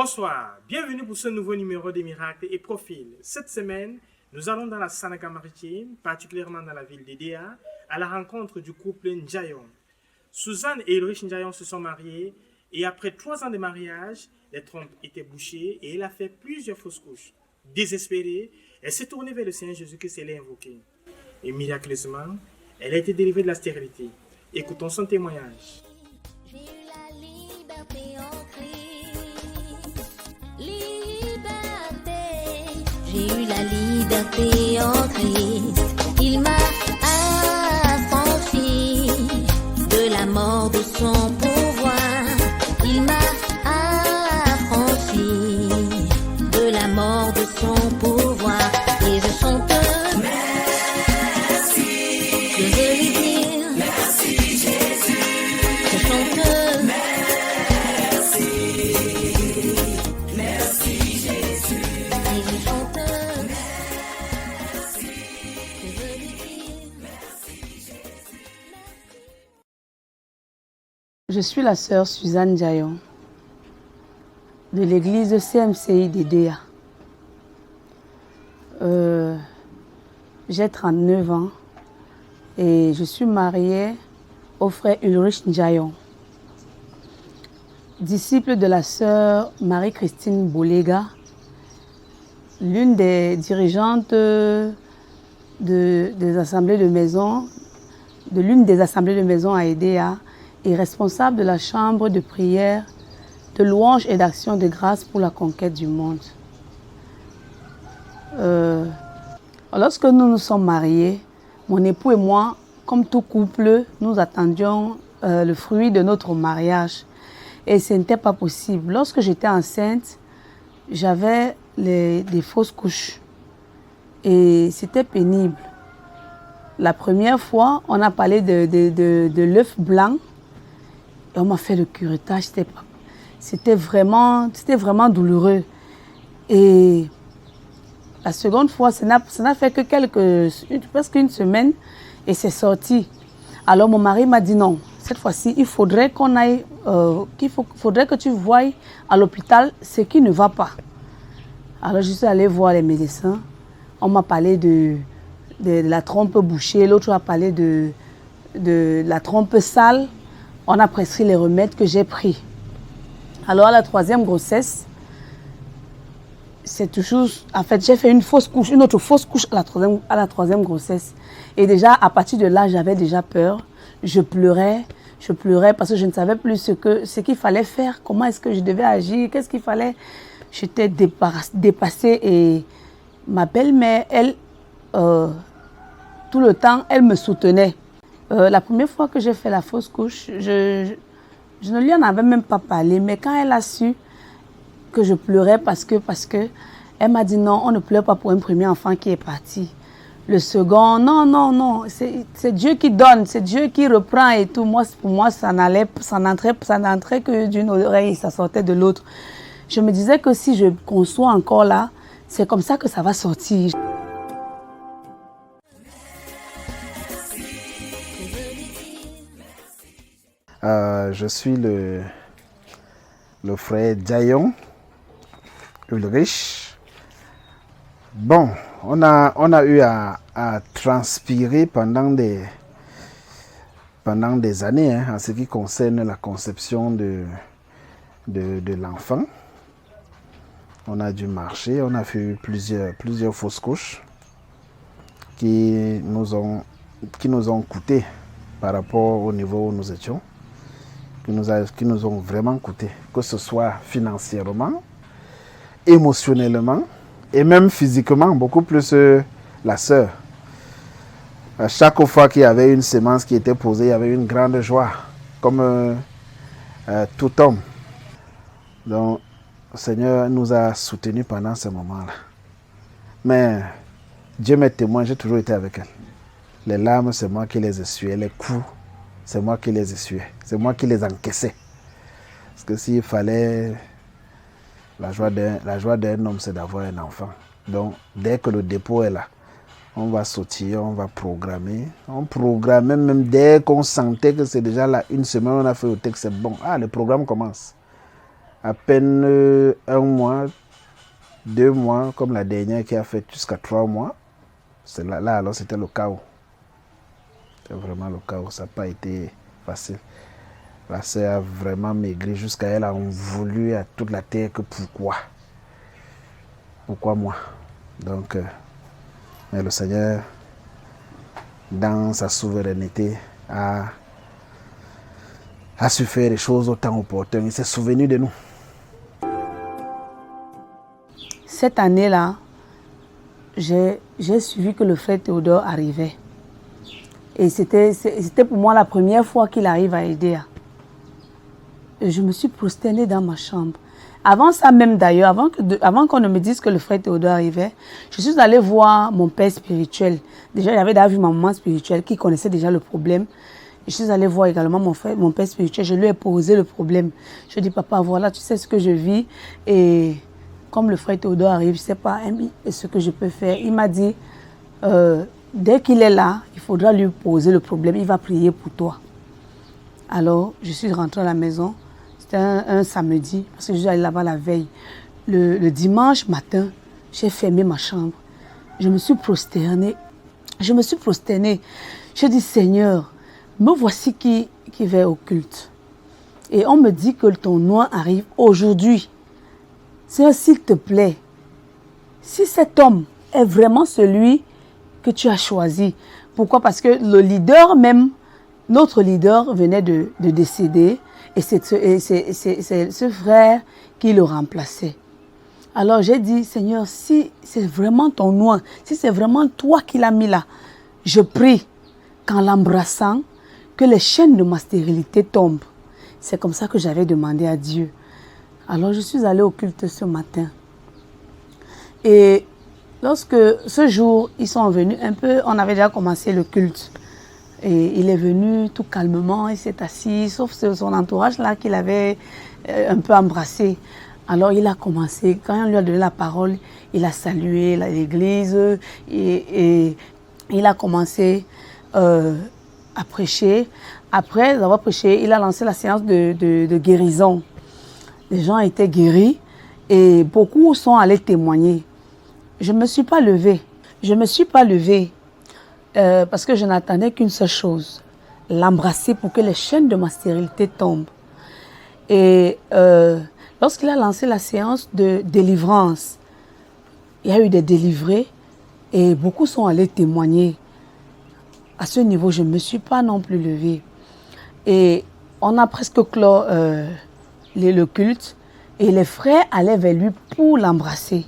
Bonsoir, bienvenue pour ce nouveau numéro des miracles et profils. Cette semaine, nous allons dans la Sandaga maritime, particulièrement dans la ville d'Edea, à la rencontre du couple Ndiayon. Suzanne et Ulrich Ndiayon se sont mariés et après 3 ans de mariage, les trompes étaient bouchées et elle a fait plusieurs fausses couches. Désespérée, elle s'est tournée vers le Seigneur Jésus-Christ et l'a invoqué. Et miraculeusement, elle a été délivrée de la stérilité. Écoutons son témoignage. J'ai eu la liberté en Christ. Liberté. J'ai eu la liberté en Christ. Il m'a affranchi de la mort de son pouvoir. Il m'a affranchi de la mort de son pouvoir. Et je chante merci. Je veux lui dire merci Jésus. Je chante merci. Merci Jésus. Et je chante merci. Je veux lui dire merci Jésus. Je suis la sœur Suzanne Ndiayon de l'église CMCI d'Edea. J'ai 39 ans et je suis mariée au frère Ulrich Ndiayon, disciple de la sœur Marie-Christine Bolega, l'une des dirigeantes des assemblées de maison, de l'une des assemblées de maison à Edea et responsable de la chambre de prière, de louange et d'action de grâce pour la conquête du monde. Lorsque nous nous sommes mariés, mon époux et moi, comme tout couple, nous attendions le fruit de notre mariage. Et ce n'était pas possible. Lorsque j'étais enceinte, j'avais des fausses couches. Et c'était pénible. La première fois, on a parlé de l'œuf blanc. Et on m'a fait le curettage. C'était vraiment douloureux. Et la seconde fois, ça n'a fait que presque une semaine et c'est sorti. Alors mon mari m'a dit non, cette fois-ci, il faudrait faudrait que tu voies à l'hôpital ce qui ne va pas. Alors je suis allée voir les médecins. On m'a parlé de la trompe bouchée, l'autre a parlé de la trompe sale. On a prescrit les remèdes que j'ai pris. Alors à la 3e grossesse, c'est toujours, en fait, j'ai fait une autre fausse couche à la 3e grossesse. Et déjà, à partir de là, j'avais déjà peur. Je pleurais parce que je ne savais plus ce qu'il fallait faire, comment est-ce que je devais agir, qu'est-ce qu'il fallait. J'étais dépassée et ma belle-mère, elle, tout le temps, elle me soutenait. La première fois que j'ai fait la fausse couche, je ne lui en avais même pas parlé, mais quand elle a su que je pleurais parce que elle m'a dit non, on ne pleure pas pour un premier enfant qui est parti. Le second, non, c'est Dieu qui donne, c'est Dieu qui reprend et tout. Pour moi, ça n'entrait que d'une oreille et ça sortait de l'autre. Je me disais que si je conçois encore là, c'est comme ça que ça va sortir. Je suis le frère Ndiayon Ulrich. Bon, on a eu à transpirer pendant des années en ce qui concerne la conception de l'enfant. On a dû marcher, on a fait plusieurs fausses couches qui nous ont coûté par rapport au niveau où nous étions, qui nous ont vraiment coûté, que ce soit financièrement, émotionnellement et même physiquement, beaucoup plus la sœur. À chaque fois qu'il y avait une sémence qui était posée, il y avait une grande joie, comme tout homme. Donc, le Seigneur nous a soutenus pendant ce moment-là. Mais Dieu m'est témoin, j'ai toujours été avec elle. Les larmes, c'est moi qui les essuyais. Les coups, c'est moi qui les essuyais. C'est moi qui les encaissais. Parce que s'il fallait... La joie d'un homme, c'est d'avoir un enfant. Donc, dès que le dépôt est là, on va sautiller, on va programmer. On programmait même dès qu'on sentait que c'est déjà là, une semaine, on a fait au texte, c'est bon. Ah, le programme commence. à peine 1 mois, 2 mois, comme la dernière qui a fait jusqu'à 3 mois. C'est là, alors c'était le chaos. C'était vraiment le chaos, ça n'a pas été facile. La sœur a vraiment maigri jusqu'à elle a voulu à toute la terre que pourquoi? Pourquoi moi? Donc, mais le Seigneur, dans sa souveraineté, a su faire les choses au temps opportun. Il s'est souvenu de nous. Cette année-là, j'ai suivi que le frère Théodore arrivait. Et c'était pour moi la première fois qu'il arrive à Edea. Et je me suis prosternée dans ma chambre. Avant ça même d'ailleurs, avant qu'on ne me dise que le frère Théodore arrivait, je suis allée voir mon père spirituel. Déjà, j'avais déjà vu ma maman spirituelle qui connaissait déjà le problème. Je suis allée voir également mon père spirituel. Je lui ai posé le problème. Je lui ai dit, papa, voilà, tu sais ce que je vis. Et comme le frère Théodore arrive, je ne sais pas ce que je peux faire. Il m'a dit, dès qu'il est là, il faudra lui poser le problème. Il va prier pour toi. Alors, je suis rentrée à la maison. C'était un samedi, parce que je suis allée là-bas la veille. Le dimanche matin, j'ai fermé ma chambre. Je me suis prosternée. J'ai dit, Seigneur, me voici qui va au culte. Et on me dit que ton noix arrive aujourd'hui. Seigneur, s'il te plaît, si cet homme est vraiment celui que tu as choisi. Pourquoi? Parce que le leader même, notre leader venait de décéder et c'est ce frère qui le remplaçait. Alors j'ai dit, Seigneur, si c'est vraiment ton nom, si c'est vraiment toi qui l'as mis là, je prie qu'en l'embrassant, que les chaînes de ma stérilité tombent. C'est comme ça que j'avais demandé à Dieu. Alors je suis allée au culte ce matin. Et lorsque ce jour, ils sont venus un peu, on avait déjà commencé le culte. Et il est venu tout calmement, il s'est assis, sauf son entourage là qu'il avait un peu embrassé. Alors il a commencé, quand on lui a donné la parole, il a salué l'église et il a commencé à prêcher. Après avoir prêché, il a lancé la séance de guérison. Les gens étaient guéris et beaucoup sont allés témoigner. Je ne me suis pas levée. Parce que je n'attendais qu'une seule chose, l'embrasser pour que les chaînes de ma stérilité tombent. Et lorsqu'il a lancé la séance de délivrance, il y a eu des délivrés et beaucoup sont allés témoigner. À ce niveau, je ne me suis pas non plus levée. Et on a presque clos le culte et les frères allaient vers lui pour l'embrasser.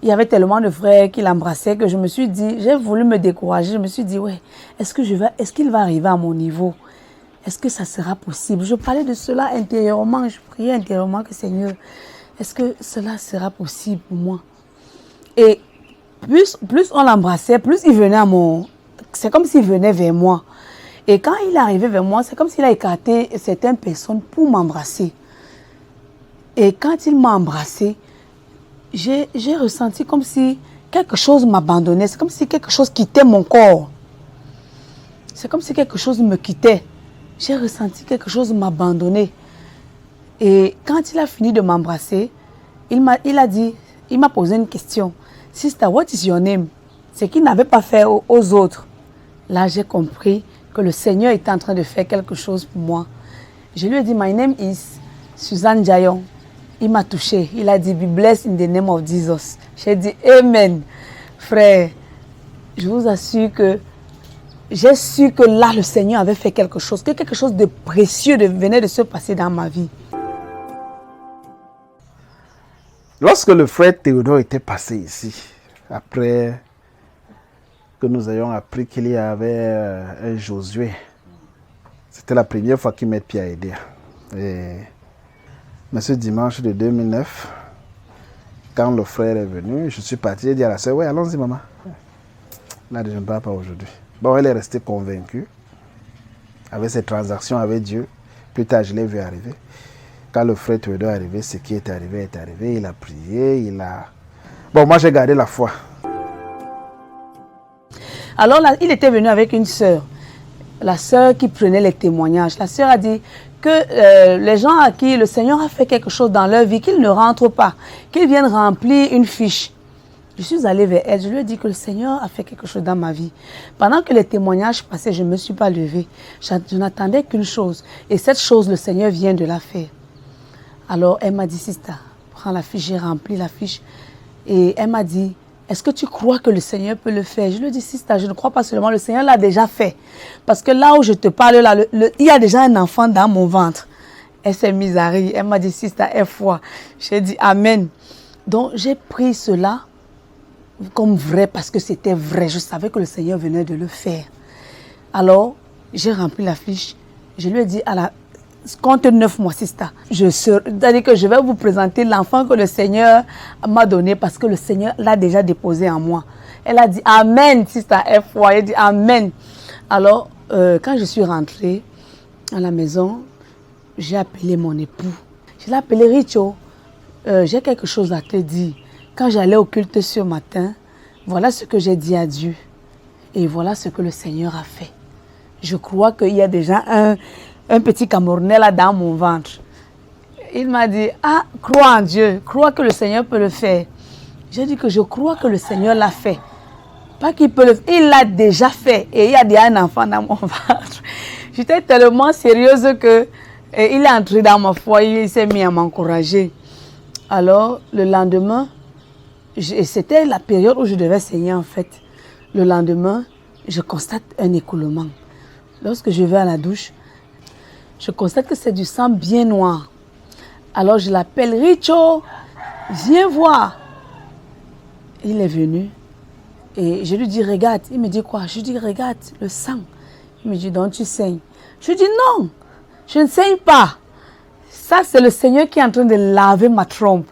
Il y avait tellement de frères qui l'embrassaient que je me suis dit, j'ai voulu me décourager. Je me suis dit, ouais, est-ce qu'il va arriver à mon niveau? Est-ce que ça sera possible? Je parlais de cela intérieurement, je priais intérieurement que Seigneur, est-ce que cela sera possible pour moi? Et plus on l'embrassait, plus il venait c'est comme s'il venait vers moi. Et quand il est arrivé vers moi, c'est comme s'il a écarté certaines personnes pour m'embrasser. Et quand il m'a embrassé, j'ai ressenti comme si quelque chose m'abandonnait. C'est comme si quelque chose quittait mon corps. C'est comme si quelque chose me quittait. J'ai ressenti quelque chose m'abandonner. Et quand il a fini de m'embrasser, il m'a posé une question. Sister, what is your name? C'est qu'il n'avait pas fait aux autres. Là, j'ai compris que le Seigneur était en train de faire quelque chose pour moi. Je lui ai dit, my name is Suzanne Jayon. Il m'a touché. Il a dit, be blessed in the name of Jesus. J'ai dit, amen. Frère, je vous assure que j'ai su que là, le Seigneur avait fait quelque chose, que quelque chose de précieux venait de se passer dans ma vie. Lorsque le frère Théodore était passé ici, après que nous ayons appris qu'il y avait un Josué, c'était la première fois qu'il met pied à Edea. Mais ce dimanche de 2009, quand le frère est venu, je suis parti et dit à la soeur, ouais, allons-y maman. Là, je ne parle pas aujourd'hui. Bon, elle est restée convaincue avec ses transactions avec Dieu. Plus tard, je l'ai vu arriver. Quand le frère Théodore est arrivé, ce qui est arrivé. Il a prié, Bon, moi, j'ai gardé la foi. Alors là, il était venu avec une sœur. la sœur qui prenait les témoignages. La sœur a dit que les gens à qui le Seigneur a fait quelque chose dans leur vie, qu'ils ne rentrent pas, qu'ils viennent remplir une fiche. Je suis allée vers elle, je lui ai dit que le Seigneur a fait quelque chose dans ma vie. Pendant que les témoignages passaient, je ne me suis pas levée. Je n'attendais qu'une chose. Et cette chose, le Seigneur vient de la faire. Alors, elle m'a dit, Sista, prends la fiche, j'ai rempli la fiche. Et elle m'a dit, est-ce que tu crois que le Seigneur peut le faire? Je lui ai dit, Sista, je ne crois pas seulement, le Seigneur l'a déjà fait. Parce que là où je te parle, là, il y a déjà un enfant dans mon ventre. Elle s'est mise à rire. Elle m'a dit, Sista, aie foi. J'ai dit, Amen. Donc, j'ai pris cela comme vrai parce que c'était vrai. Je savais que le Seigneur venait de le faire. Alors, j'ai rempli la fiche. Je lui ai dit, compte 9 mois, Sista. C'est-à-dire que je vais vous présenter l'enfant que le Seigneur m'a donné parce que le Seigneur l'a déjà déposé en moi. Elle a dit, Amen, Sista, aie foi. Elle a dit, Amen. Alors, quand je suis rentrée à la maison, j'ai appelé mon époux. Je l'ai appelé Richo. J'ai quelque chose à te dire. Quand j'allais au culte ce matin, voilà ce que j'ai dit à Dieu. Et voilà ce que le Seigneur a fait. Je crois qu'il y a déjà un petit Camerounais là dans mon ventre. Il m'a dit, crois en Dieu, crois que le Seigneur peut le faire. J'ai dit que je crois que le Seigneur l'a fait. Pas qu'il peut le faire, il l'a déjà fait. Et il y a déjà un enfant dans mon ventre. J'étais tellement sérieuse que il est entré dans ma foi, il s'est mis à m'encourager. Alors, le lendemain, c'était la période où je devais saigner en fait. Le lendemain, je constate un écoulement. Lorsque je vais à la douche, je constate que c'est du sang bien noir. Alors je l'appelle, Richo, viens voir. Il est venu et je lui dis, regarde. Il me dit quoi? Je lui dis, regarde, le sang. Il me dit, donc tu saignes. Je lui dis, non, je ne saigne pas. Ça, c'est le Seigneur qui est en train de laver ma trompe.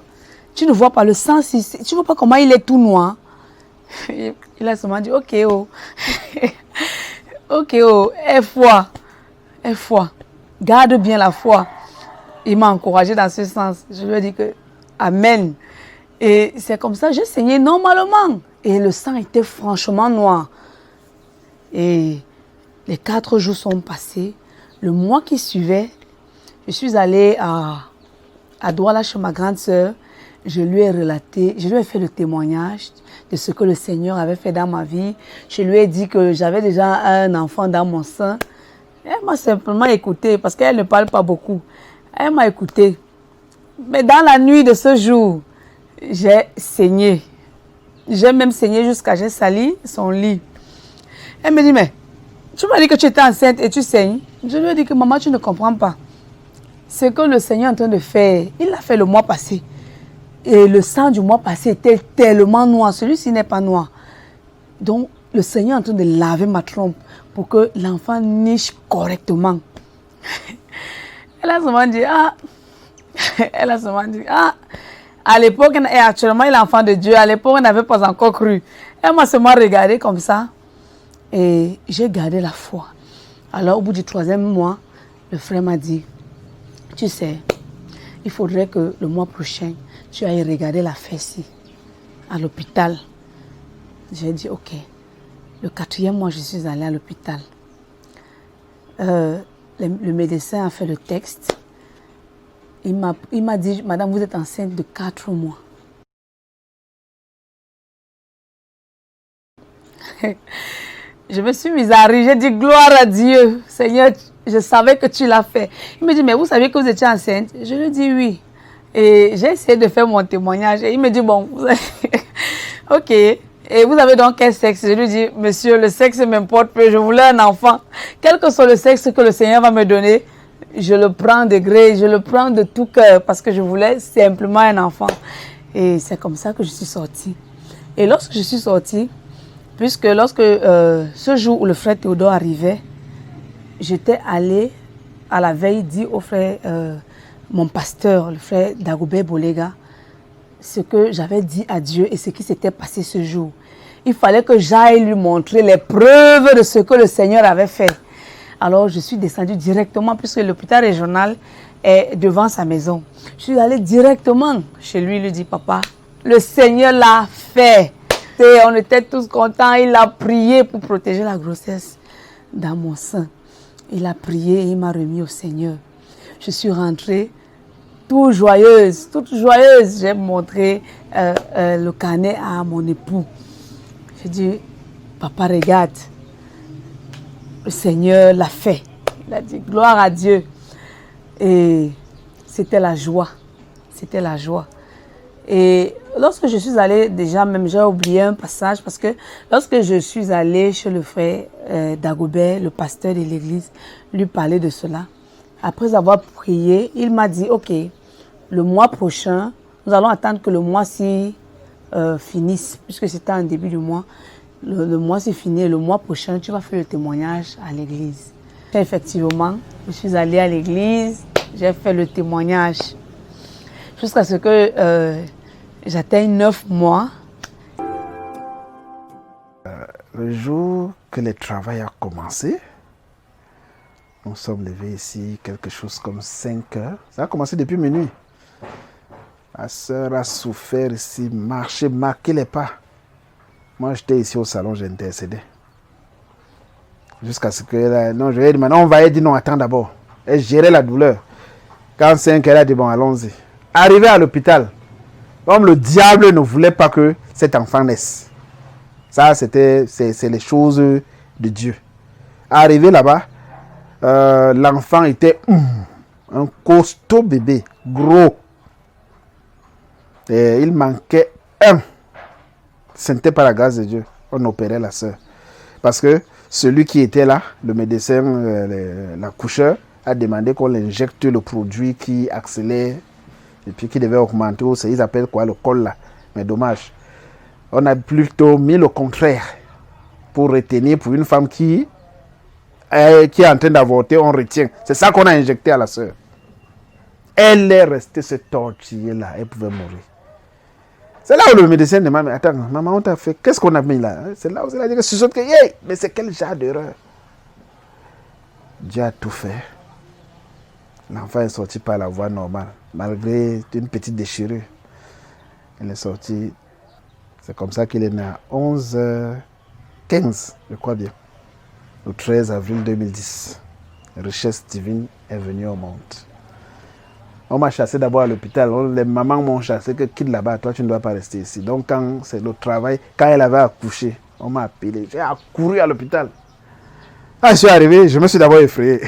Tu ne vois pas le sang, tu ne vois pas comment il est tout noir. Il a seulement dit, ok, oh. Ok, oh, aie foi. Aie foi. Garde bien la foi. Il m'a encouragé dans ce sens. Je lui ai dit que, Amen. Et c'est comme ça, j'ai saigné normalement. Et le sang était franchement noir. Et les 4 jours sont passés. Le mois qui suivait, je suis allée à Douala chez ma grande sœur. Je lui ai relaté, je lui ai fait le témoignage de ce que le Seigneur avait fait dans ma vie. Je lui ai dit que j'avais déjà un enfant dans mon sein. Elle m'a simplement écouté parce qu'elle ne parle pas beaucoup. Elle m'a écouté. Mais dans la nuit de ce jour, j'ai saigné. J'ai même saigné jusqu'à j'ai sali son lit. Elle me dit, mais tu m'as dit que tu étais enceinte et tu saignes. Je lui ai dit que maman, tu ne comprends pas. Ce que le Seigneur est en train de faire, il l'a fait le mois passé. Et le sang du mois passé était tellement noir. Celui-ci n'est pas noir. Donc, le Seigneur est en train de laver ma trompe pour que l'enfant niche correctement. Elle a seulement dit, Elle a seulement dit, À l'époque, et actuellement, il est enfant de Dieu. À l'époque, on n'avait pas encore cru. Elle m'a seulement regardé comme ça. Et j'ai gardé la foi. Alors, au bout du 3e mois, le frère m'a dit, tu sais, il faudrait que le mois prochain, tu ailles regarder la fesse à l'hôpital. J'ai dit, ok. Le 4e mois, je suis allée à l'hôpital. Le médecin a fait le texte. Il m'a dit, madame, vous êtes enceinte de 4 mois. Je me suis mise à rire. J'ai dit, gloire à Dieu. Seigneur, je savais que tu l'as fait. Il me dit, mais vous savez que vous étiez enceinte? Je lui ai dit oui. Et j'ai essayé de faire mon témoignage. Et il me dit, bon, ok. Et vous avez donc quel sexe? Je lui dis, monsieur, le sexe m'importe peu. Je voulais un enfant. Quel que soit le sexe que le Seigneur va me donner, je le prends de gré, je le prends de tout cœur parce que je voulais simplement un enfant. Et c'est comme ça que je suis sortie. Et lorsque je suis sortie, puisque lorsque ce jour où le frère Théodore arrivait, j'étais allée à la veille dire au frère, mon pasteur, le frère Dagobert Bolega, ce que j'avais dit à Dieu et ce qui s'était passé ce jour. Il fallait que j'aille lui montrer les preuves de ce que le Seigneur avait fait. Alors je suis descendue directement, puisque l'hôpital régional est devant sa maison. Je suis allée directement chez lui, il lui dit, papa, le Seigneur l'a fait. Et on était tous contents, il a prié pour protéger la grossesse dans mon sein. Il a prié et il m'a remis au Seigneur. Je suis rentrée toute joyeuse. J'ai montré le carnet à mon époux. J'ai dit, papa, regarde, le Seigneur l'a fait. Il a dit, gloire à Dieu. Et c'était la joie. C'était la joie. Et lorsque je suis allée, déjà même j'ai oublié un passage parce que lorsque je suis allée chez le frère Dagobert, le pasteur de l'église, lui parler de cela, après avoir prié, il m'a dit, ok, le mois prochain, nous allons attendre que le mois-ci finisse, puisque c'était en début du mois. Le mois-ci fini et le mois prochain, tu vas faire le témoignage à l'église. Effectivement, je suis allée à l'église, j'ai fait le témoignage jusqu'à ce que j'atteigne 9 mois. Le jour que le travail a commencé, nous sommes levés ici quelque chose comme 5 heures. Ça a commencé depuis minuit. Ma soeur a souffert ici, marché, marqué les pas. Moi, j'étais ici au salon, j'ai intercédé. Jusqu'à ce que... Non, je lui ai dit, maintenant, on va dire non, attends d'abord. Elle gérait la douleur. Quand 5 heures, elle a dit, bon, allons-y. Arrivé à l'hôpital, comme le diable ne voulait pas que cet enfant naisse. Ça, c'est les choses de Dieu. Arrivé là-bas, l'enfant était un costaud bébé, gros. Et il manquait un. Ce n'était pas la grâce de Dieu. On opérait la sœur. Parce que celui qui était là, le médecin, l'accoucheur, a demandé qu'on injecte le produit qui accélère et puis qui devait augmenter. Ils appellent quoi le col là. Mais dommage. On a plutôt mis le contraire pour retenir pour une femme qui est en train d'avorter, on retient. C'est ça qu'on a injecté à la sœur. Elle est restée se tortiller là, elle pouvait mourir. C'est là où le médecin demande, mais attends, maman, on t'a fait, qu'est-ce qu'on a mis là? C'est là où elle a dit que c'est que, hey, mais c'est quel genre d'erreur? Dieu a tout fait. L'enfant est sorti par la voie normale, malgré une petite déchirure. Elle est sortie, c'est comme ça qu'il est né à 11h15, je crois bien. Le 13 avril 2010. La richesse divine est venue au monde. On m'a chassé d'abord à l'hôpital. Les mamans m'ont chassé que quitte là-bas, toi tu ne dois pas rester ici. Donc quand c'est le travail, quand elle avait accouché, on m'a appelé. J'ai accouru à l'hôpital. Quand je suis arrivé, je me suis d'abord effrayé.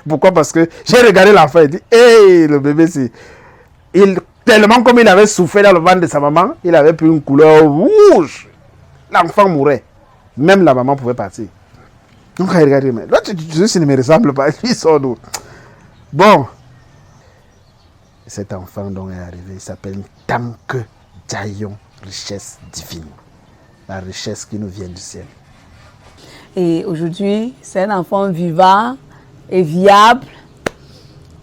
Pourquoi? Parce que j'ai regardé l'enfant et dit, hey, le bébé, c'est... Tellement comme il avait souffert dans le ventre de sa maman, il avait pris une couleur rouge. L'enfant mourait. Même la maman pouvait partir. Donc il regardait, mais là tu ne me ressemble pas. Il sort d'où? Bon. Cet enfant dont est arrivé, il s'appelle Tanke Jayon, richesse divine. La richesse qui nous vient du ciel. Et aujourd'hui, c'est un enfant vivant et viable,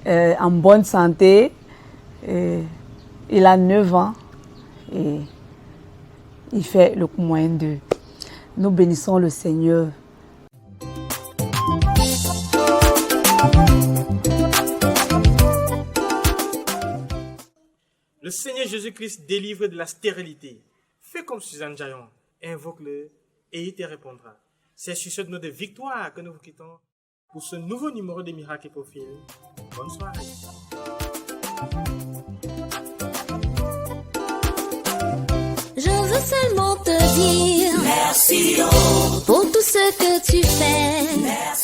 en bonne santé. Il a 9 ans et il fait le moyen de... Nous bénissons le Seigneur. Le Seigneur Jésus-Christ délivre de la stérilité. Fais comme Suzanne Jayon, invoque-le et il te répondra. C'est sur cette note de victoire que nous vous quittons pour ce nouveau numéro de Miracles et Profils. Bonne soirée. Je veux seulement te dire merci pour tout ce que tu fais. Merci.